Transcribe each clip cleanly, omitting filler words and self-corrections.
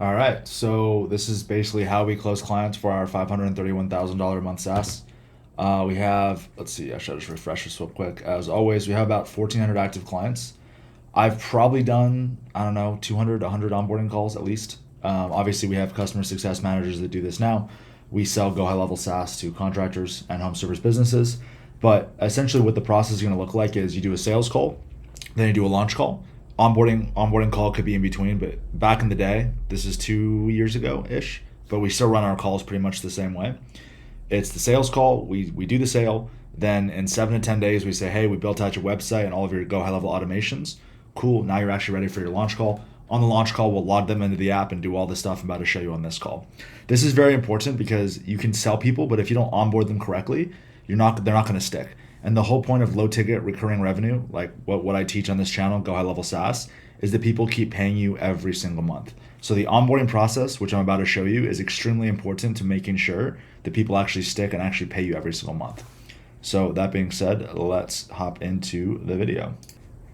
All right, so this is basically how we close clients for our $531,000 a month SaaS. We have, let's see, I should just refresh this real quick. As always, we have about 1,400 active clients. I've probably done, I don't know, 200, 100 onboarding calls at least. Obviously, we have customer success managers that do this now. We sell Go High Level SaaS to contractors and home service businesses. But essentially, what the process is going to look like is you do a sales call, then you do a launch call. Onboarding call could be in between, but back in the day, this is 2 years ago ish, but we still run our calls pretty much the same way. It's the sales call. We do the sale. Then in 7 to 10 days, we say, hey, we built out your website and all of your Go High Level automations. Cool. Now you're actually ready for your launch call. On the launch call, we'll log them into the app and do all the stuff I'm about to show you on this call. This is very important because you can sell people, but if you don't onboard them correctly, they're not going to stick. And the whole point of low ticket recurring revenue, like what I teach on this channel, Go High Level SaaS, is that people keep paying you every single month. So the onboarding process, which I'm about to show you, is extremely important to making sure that people actually stick and actually pay you every single month. So that being said, let's hop into the video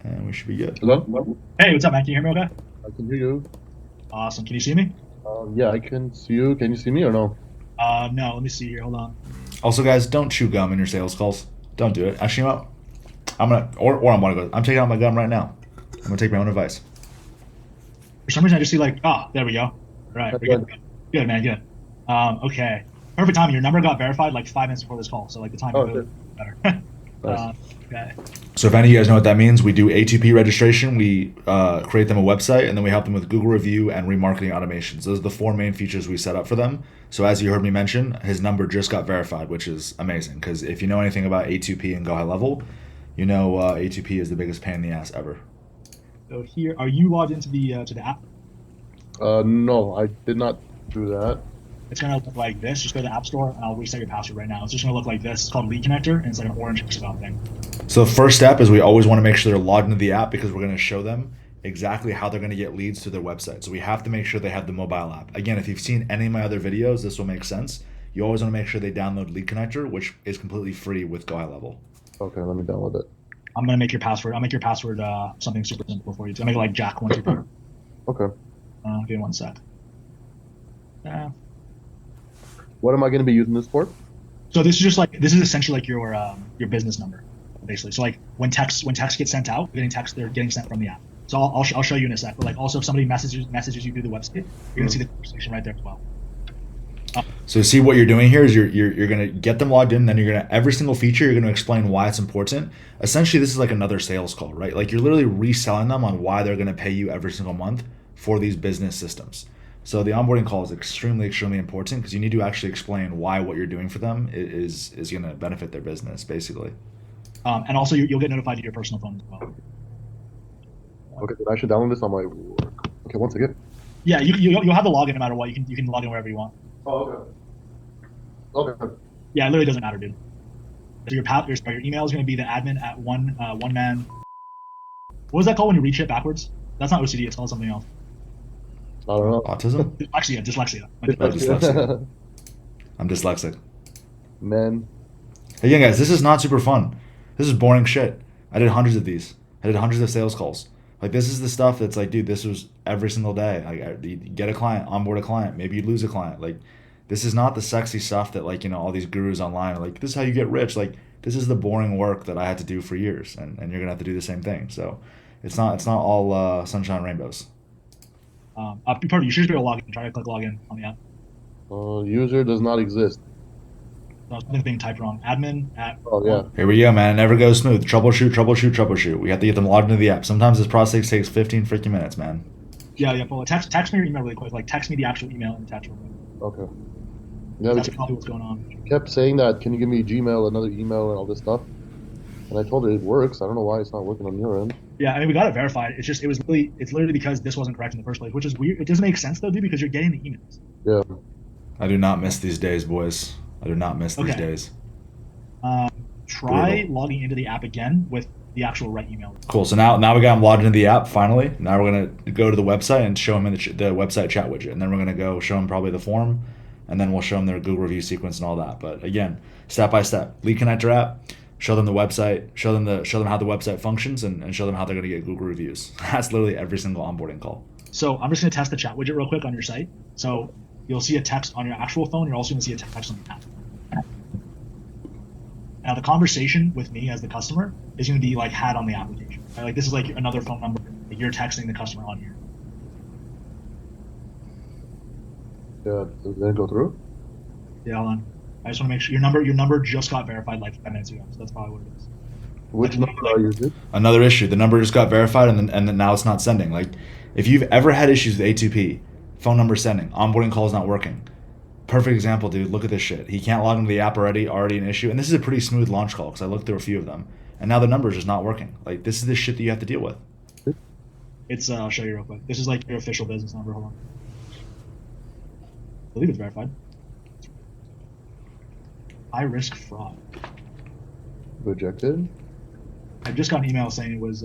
and we should be good. Hello? Hey, what's up, man? Can you hear me okay? I can hear you. Awesome. Can you see me? Yeah, I can see you. Can you see me or no? No, let me see here. Hold on. Also, guys, don't chew gum in your sales calls. Don't do it. Actually, you know what? I'm gonna go. I'm taking out my gum right now. I'm gonna take my own advice. For some reason, I just see like, there we go. All right, That's we're good. good. Good, man, good. Okay. Perfect timing. Your number got verified like 5 minutes before this call, so like the timing Oh, really shit. better. Nice. Okay. So if any of you guys know what that means, we do A2P registration. We create them a website, and then we help them with Google review and remarketing automations. Those are the four main features we set up for them. So as you heard me mention, his number just got verified, which is amazing. Because if you know anything about A2P and Go High Level, you know A2P is the biggest pain in the ass ever. So here, are you logged into the app? No, I did not do that. It's gonna look like this. Just go to the App Store, and I'll reset your password right now. It's just gonna look like this. It's called Lead Connector, and it's like an orange hexagon thing. So the first step is we always want to make sure they're logged into the app because we're going to show them exactly how they're going to get leads to their website. So we have to make sure they have the mobile app. Again, if you've seen any of my other videos, this will make sense. You always want to make sure they download Lead Connector, which is completely free with Go High Level. Okay, let me download it. I'm gonna make your password. I'll make your password something super simple for you. It's gonna make it like Jack123. Okay. Give me one sec. Uh, What am I going to be using this for? So this is essentially like your business number, basically. So like when texts get sent out, they're getting sent from the app. So I'll show you in a sec. But like also if somebody messages you through the website, you're gonna see the conversation right there as well. So see what you're doing here is you're going to get them logged in, then you're going to every single feature you're going to explain why it's important. Essentially, this is like another sales call, right? Like you're literally reselling them on why they're going to pay you every single month for these business systems. So the onboarding call is extremely important because you need to actually explain why what you're doing for them is going to benefit their business, basically. And also you'll get notified to your personal phone as well. Okay, then I should download this on my work. Okay, once again. Yeah, you'll have the login no matter what. You can log in wherever you want. Oh, okay. Okay. Yeah, it literally doesn't matter, dude. So your email is gonna be the admin at one man. What was that called when you reach it backwards? That's not OCD. It's called something else. I don't know. Autism? Dyslexia. Dyslexia. I'm dyslexic. Man. Again, guys, this is not super fun. This is boring shit. I did hundreds of these. I did hundreds of sales calls. Like this is the stuff that's like, dude, this was every single day. Like, you get a client, onboard a client, maybe you lose a client. Like, this is not the sexy stuff that like all these gurus online are like. This is how you get rich. Like, this is the boring work that I had to do for years, and you're gonna have to do the same thing. So, it's not all sunshine and rainbows. You should just be able to log in. Try to click login on the app. User does not exist. No, something's being typed wrong. Admin at. Oh, yeah. Here we go, man. It never goes smooth. Troubleshoot. We have to get them logged into the app. Sometimes this process takes 15 freaking minutes, man. Yeah. Well, text me your email really quick. Like text me the actual email and attach it. Okay. Yeah, That's probably what's going on. kept saying that, can you give me Gmail, another email, and all this stuff? And I told her it works. I don't know why it's not working on your end. Yeah, I mean, we got it verified. It's literally because this wasn't correct in the first place, which is weird. It doesn't make sense though, dude, because you're getting the emails. Yeah. I do not miss these days, boys. I do not miss these Okay. days. Try Brutal. logging into the app again with the actual right email. Cool. So now we got him logged into the app. Finally, now we're gonna go to the website and show him in the website chat widget, and then we're gonna go show him probably the form, and then we'll show them their Google review sequence and all that. But again, step by step, Lead Connector app. Show them the website. Show them how the website functions, and show them how they're gonna get Google reviews. That's literally every single onboarding call. So I'm just going to test the chat widget real quick on your site. So you'll see a text on your actual phone. You're also going to see a text on the app. Now the conversation with me as the customer is going to be like had on the application. Right? Like this is like another phone number that you're texting the customer on here. Yeah, did that go through? Yeah, hold on. I just want to make sure your number just got verified like 5 minutes ago. So that's probably what it is. Which number are you using? Another issue. The number just got verified, and then now it's not sending. Like, if you've ever had issues with A2P, phone number sending, onboarding call is not working. Perfect example, dude. Look at this shit. He can't log into the app already an issue. And this is a pretty smooth launch call because I looked through a few of them, and now the number is just not working. Like, this is the shit that you have to deal with. It's I'll show you real quick. This is like your official business number. Hold on. I believe it's verified. High risk fraud. Rejected? I just got an email saying it was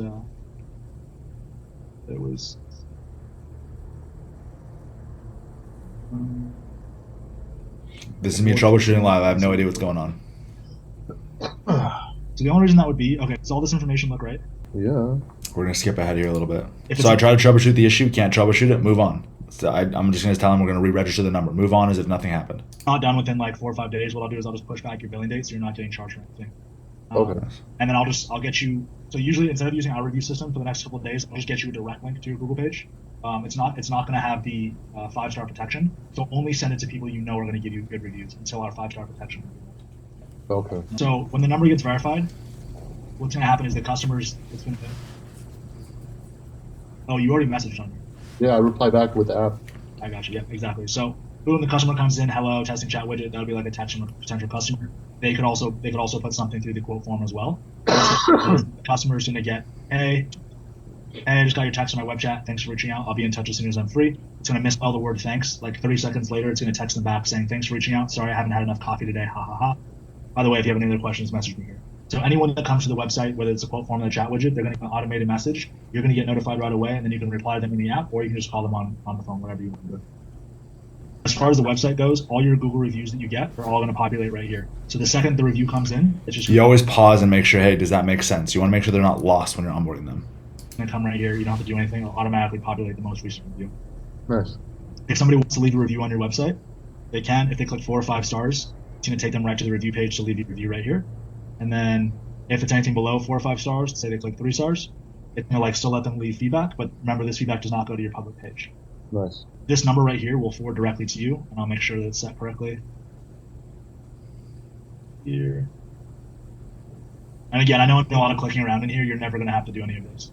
This is me troubleshooting live. I have no idea what's going on. So the only reason that would be, okay, does all this information look right? Yeah. We're going to skip ahead here a little bit. If So I it's- try to troubleshoot the issue. Can't troubleshoot it. Move on. So I'm just going to tell him we're going to re-register the number. Move on as if nothing happened. Not done within like 4 or 5 days. What I'll do is I'll just push back your billing date so you're not getting charged for anything. Okay. And then I'll get you. So usually instead of using our review system for the next couple of days, I'll just get you a direct link to your Google page. It's not going to have the 5-star protection. So only send it to people you know are going to give you good reviews until our 5-star protection. Okay. So when the number gets verified, what's going to happen is the customers. It's going to. Oh, you already messaged on here. Yeah, I reply back with the app. I got you. Yep, exactly. So boom, the customer comes in, hello, testing chat widget. That would be like a text from a potential customer. They could also put something through the quote form as well. The customer's gonna get, hey, I just got your text on my web chat. Thanks for reaching out. I'll be in touch as soon as I'm free. It's gonna misspell the word thanks. Like 30 seconds later, it's gonna text them back saying thanks for reaching out. Sorry, I haven't had enough coffee today. Ha ha ha. By the way, if you have any other questions, message me here. So anyone that comes to the website, whether it's a quote form or the chat widget, they're going to get an automated message. You're going to get notified right away, and then you can reply to them in the app, or you can just call them on the phone, whatever you want to do. As far as the website goes, all your Google reviews that you get are all going to populate right here. So the second the review comes in, it's just You always pause and make sure, hey, does that make sense? You want to make sure they're not lost when you're onboarding them. going to come right here. You don't have to do anything. It'll automatically populate the most recent review. Nice. If somebody wants to leave a review on your website, they can. If they click 4 or 5 stars, it's going to take them right to the review page to leave a review right here. And then if it's anything below 4 or 5 stars, say they click 3 stars, it's going to like still let them leave feedback. But remember, this feedback does not go to your public page. Nice. This number right here will forward directly to you, and I'll make sure that it's set correctly. Here. And again, I know a lot of clicking around in here. You're never going to have to do any of this.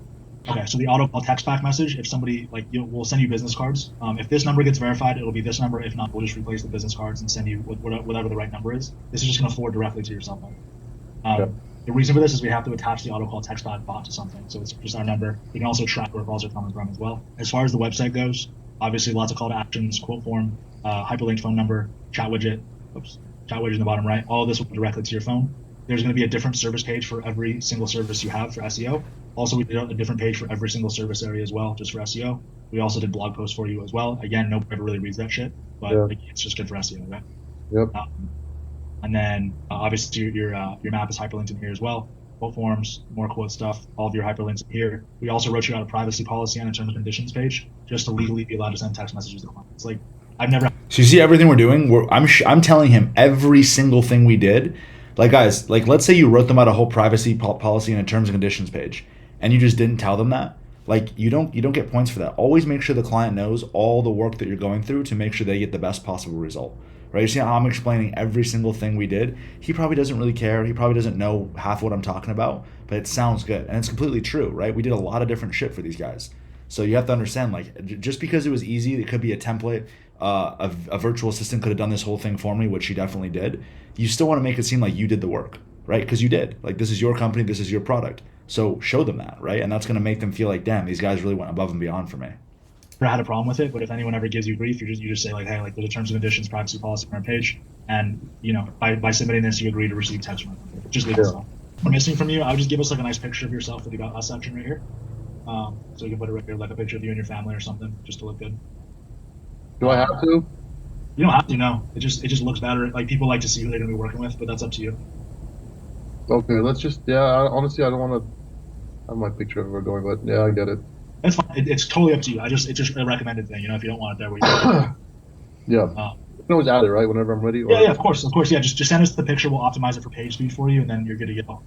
Okay, so the auto text back message, if somebody, we'll send you business cards. If this number gets verified, it'll be this number. If not, we'll just replace the business cards and send you whatever the right number is. This is just going to forward directly to your cell phone. The reason for this is we have to attach the auto call text back bot to something. So it's just our number. You can also track where calls are coming from as well. As far as the website goes, obviously lots of call to actions, quote form, hyperlinked phone number, chat widget in the bottom right. All of this will go directly to your phone. There's going to be a different service page for every single service you have for SEO. Also, we did a different page for every single service area as well, just for SEO. We also did blog posts for you as well. Again, nobody ever really reads that shit, but it's just good for SEO, right? Yep. And then obviously your map is hyperlinked in here as well. Quote forms, more quote stuff, all of your hyperlinks here. We also wrote you out a privacy policy and a terms and conditions page just to legally be allowed to send text messages to clients. Like I've never. So you see everything we're doing. I'm telling him every single thing we did. Like guys, like let's say you wrote them out a whole privacy policy and a terms and conditions page, and you just didn't tell them that. Like you don't get points for that. Always make sure the client knows all the work that you're going through to make sure they get the best possible result. Right? You see how I'm explaining every single thing we did. He probably doesn't really care. He probably doesn't know half what I'm talking about, but it sounds good. And it's completely true, right? We did a lot of different shit for these guys. So you have to understand, like, just because it was easy, it could be a template. A virtual assistant could have done this whole thing for me, which she definitely did. You still want to make it seem like you did the work, right? Because you did. Like, this is your company. This is your product. So show them that, right? And that's going to make them feel like, damn, these guys really went above and beyond for me. Never had a problem with it, but if anyone ever gives you grief, you just say like, hey, like there's a terms and conditions privacy policy on our page, and by submitting this, you agree to receive text from it. Just leave it alone. If we're missing from you, I would just give us like a nice picture of yourself with the About Us section right here. So you can put it right here, like a picture of you and your family or something, just to look good. Do I have to? You don't have to, no. It just looks better. Like people like to see who they're gonna be working with, but that's up to you. Okay, let's just honestly, I don't want to have my picture everywhere going, but yeah, I get it. That's fine. It's totally up to you. It's just a recommended thing. If you don't want it there, we can. Yeah. Uh, You can always add it, right? Whenever I'm ready. Or... yeah, of course. Yeah, just send us the picture. We'll optimize it for page speed for you, and then you're good to go.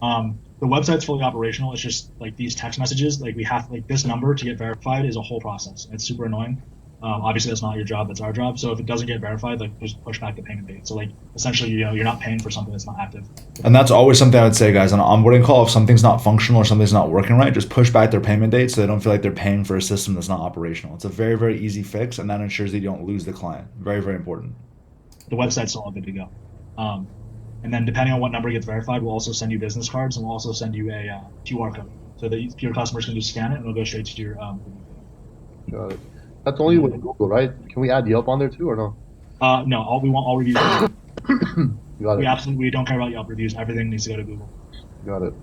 The website's fully operational. It's just like these text messages. Like we have like this number to get verified is a whole process. It's super annoying. Obviously, that's not your job. That's our job. So if it doesn't get verified, like just push back the payment date. So like essentially, you're not paying for something that's not active. And that's always something I would say, guys, on an onboarding call. If something's not functional or something's not working right, just push back their payment date so they don't feel like they're paying for a system that's not operational. It's a very, very easy fix, and that ensures that you don't lose the client. Very, very important. The website's all good to go. And then depending on what number gets verified, we'll also send you business cards, and we'll also send you a QR code so that your customers can just scan it and it'll go straight to your. Got it. That's only with Google, right? Can we add Yelp on there too, or no? No, we want all reviews. Got it. We don't care about Yelp reviews. Everything needs to go to Google. Got it.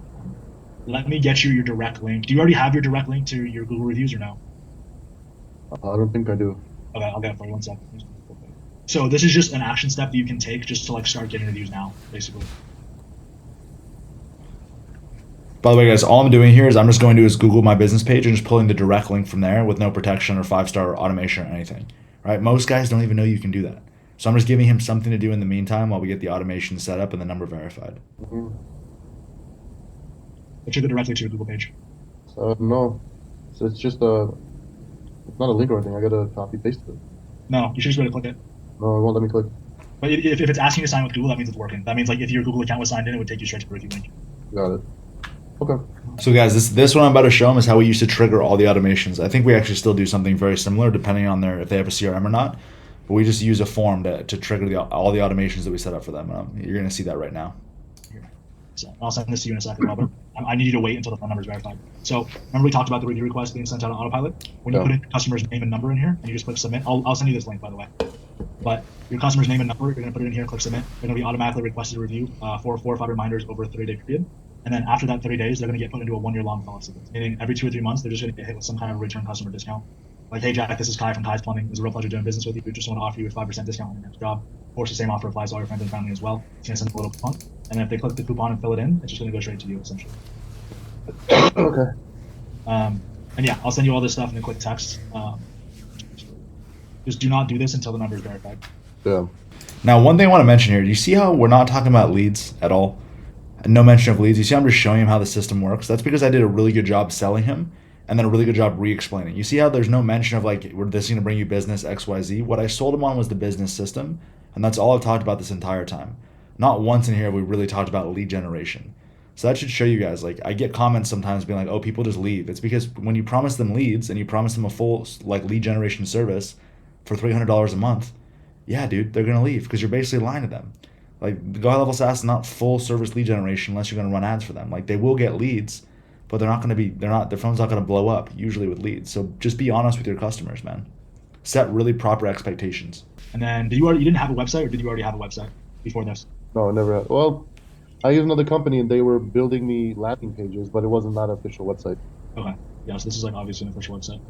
Let me get you your direct link. Do you already have your direct link to your Google reviews or no? I don't think I do. Okay, I'll get it for you. 1 second. So this is just an action step that you can take just to like start getting reviews now, basically. By the way, guys, all I'm doing here is I'm just going to his Google My Business page and just pulling the direct link from there with no protection or 5-star automation or anything, right? Most guys don't even know you can do that. So I'm just giving him something to do in the meantime while we get the automation set up and the number verified. Mm-hmm. It should go directly to your Google page. No. So it's just it's not a link or anything. I gotta copy paste it. No, you should just be able to click it. No, it won't let me click. But if it's asking you to sign with Google, that means it's working. That means like if your Google account was signed in, it would take you straight to the review link. Got it. Okay. So guys, this one I'm about to show them is how we used to trigger all the automations. I think we actually still do something very similar depending on if they have a CRM or not. But we just use a form to trigger all the automations that we set up for them. You're going to see that right now. So I'll send this to you in a second, Robert. I need you to wait until the phone number is verified. So remember we talked about the review request being sent out on autopilot? When you put in your customer's name and number in here, and you just click submit, I'll send you this link, by the way. But your customer's name and number, you're going to put it in here, click submit. They're going to be automatically requested a review for 4 or 5 reminders over a 30-day period. And then after that 30 days, they're going to get put into a 1-year-long policy. Meaning every 2 or 3 months, they're just going to get hit with some kind of return customer discount. Like, hey, Jack, this is Kai from Kai's Plumbing. It was a real pleasure doing business with you. We just want to offer you a 5% discount on your next job. Of course, the same offer applies to all your friends and family as well. It's going to send a little coupon. And then if they click the coupon and fill it in, it's just going to go straight to you, essentially. Okay. And yeah, I'll send you all this stuff in a quick text. Just do not do this until the number is verified. Yeah. Now, one thing I want to mention here, do you see how we're not talking about leads at all? No mention of leads. You see I'm just showing him how the system works? That's because I did a really good job selling him and then a really good job re-explaining. You see how there's no mention of like, this is going to bring you business XYZ? What I sold him on was the business system, and that's all I've talked about this entire time. Not once in here have we really talked about lead generation. So that should show you guys, like, I get comments sometimes being like, oh, people just leave. It's because when you promise them leads and you promise them a full like lead generation service for $300 a month, yeah, dude, they're going to leave because you're basically lying to them. Like, the GoHighLevel SaaS is not full service lead generation unless you're going to run ads for them. Like, they will get leads, but their phone's not going to blow up usually with leads. So just be honest with your customers, man. Set really proper expectations. And then you didn't have a website, or did you already have a website before this? No, I never had. Well, I used another company and they were building me landing pages, but it wasn't that official website. Okay. Yeah, so this is like obviously an official website.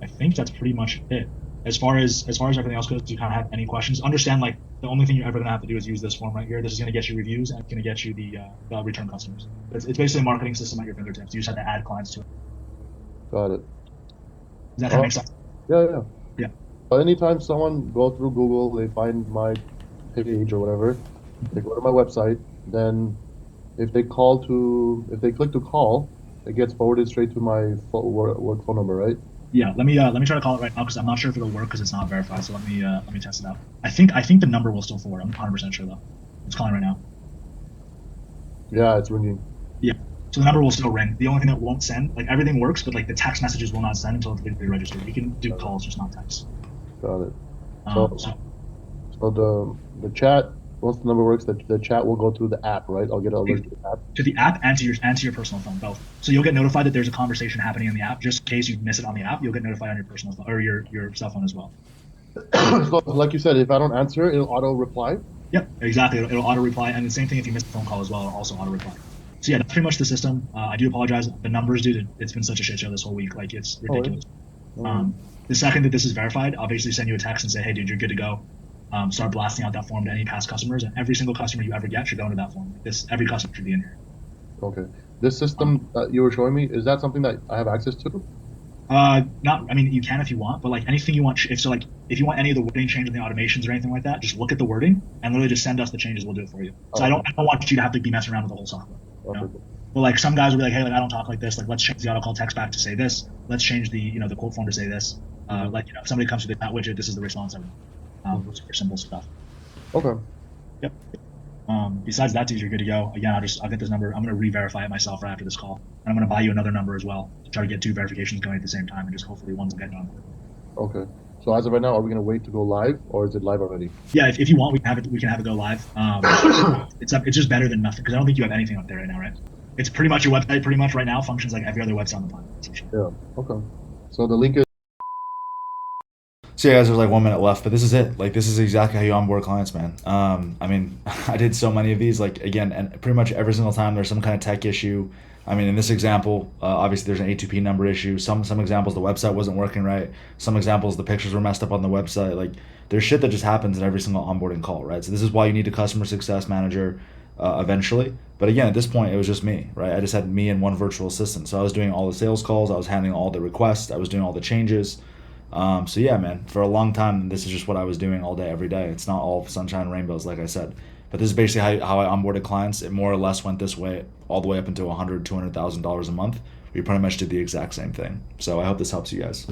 I think that's pretty much it. As far as everything else goes, do you kind of have any questions? Understand, like, the only thing you're ever gonna have to do is use this form right here. This is gonna get you reviews and it's gonna get you the return customers. It's basically a marketing system at your fingertips. You just have to add clients to it. Got it. Does that kind of make sense? Yeah. Yeah. But anytime someone go through Google, they find my page or whatever, they go to my website, then if they click to call, it gets forwarded straight to my work phone number, right? Yeah, let me try to call it right now because I'm not sure if it'll work because it's not verified. So let me test it out. I think the number will still forward. I'm 100% sure though. It's calling right now. Yeah, it's ringing. Yeah, so the number will still ring. The only thing that won't send, like, everything works, but like the text messages will not send until it's been registered. You can do calls, just not text. Got it. So the chat, once the number works, the chat will go through the app, right? I'll get an alert to the app. To the app and to your personal phone, both. So you'll get notified that there's a conversation happening in the app. Just in case you miss it on the app, you'll get notified on your personal phone or your cell phone as well. So, like you said, if I don't answer, it'll auto reply. Yep, exactly. It'll auto reply, and the same thing if you miss a phone call as well. It'll also auto reply. So yeah, that's pretty much the system. I do apologize. The numbers, dude, it's been such a shit show this whole week. Like, it's ridiculous. The second that this is verified, I'll basically send you a text and say, hey, dude, you're good to go. Start blasting out that form to any past customers, and every single customer you ever get should go into that form. Every customer should be in here. Okay. This system that you were showing me, is that something that I have access to? Not. I mean, you can if you want, but like anything you want. If so, like if you want any of the wording change in the automations or anything like that, just look at the wording and literally just send us the changes. We'll do it for you. So Oh, I don't. okay. I don't want you to have to be messing around with the whole software. You Okay, know? cool. But like some guys will be like, hey, like I don't talk like this. Like let's change the auto call text back to say this. Let's change the the quote form to say this. Mhm. Like if somebody comes to the chat widget, this is the response. Mhm. Super simple stuff. Okay. Yep. Besides that, dude, you're good to go. Again, I'll get this number. I'm gonna re-verify it myself right after this call, and I'm gonna buy you another number as well to try to get two verifications going at the same time, and just hopefully one will get done. Okay. So as of right now, are we gonna wait to go live, or is it live already? Yeah, if you want, we can have it. We can have it go live. It's up. It's just better than nothing because I don't think you have anything up there right now, right? It's pretty much your website. Pretty much right now functions like every other website on the planet. Essentially. Yeah. Okay. So the link is. So yeah, guys, there's like 1 minute left, but this is it. Like this is exactly how you onboard clients, man. I mean, I did so many of these. Like again, and pretty much every single time there's some kind of tech issue. I mean, in this example, obviously there's an A2P number issue. Some examples the website wasn't working right. Some examples the pictures were messed up on the website. Like there's shit that just happens in every single onboarding call, right? So this is why you need a customer success manager eventually. But again, at this point, it was just me, right? I just had me and one virtual assistant. So I was doing all the sales calls. I was handling all the requests. I was doing all the changes. So yeah, man, for a long time, this is just what I was doing all day, every day. It's not all sunshine and rainbows, like I said. But this is basically how I onboarded clients. It more or less went this way all the way up into $100,000, $200,000 a month. We pretty much did the exact same thing. So I hope this helps you guys.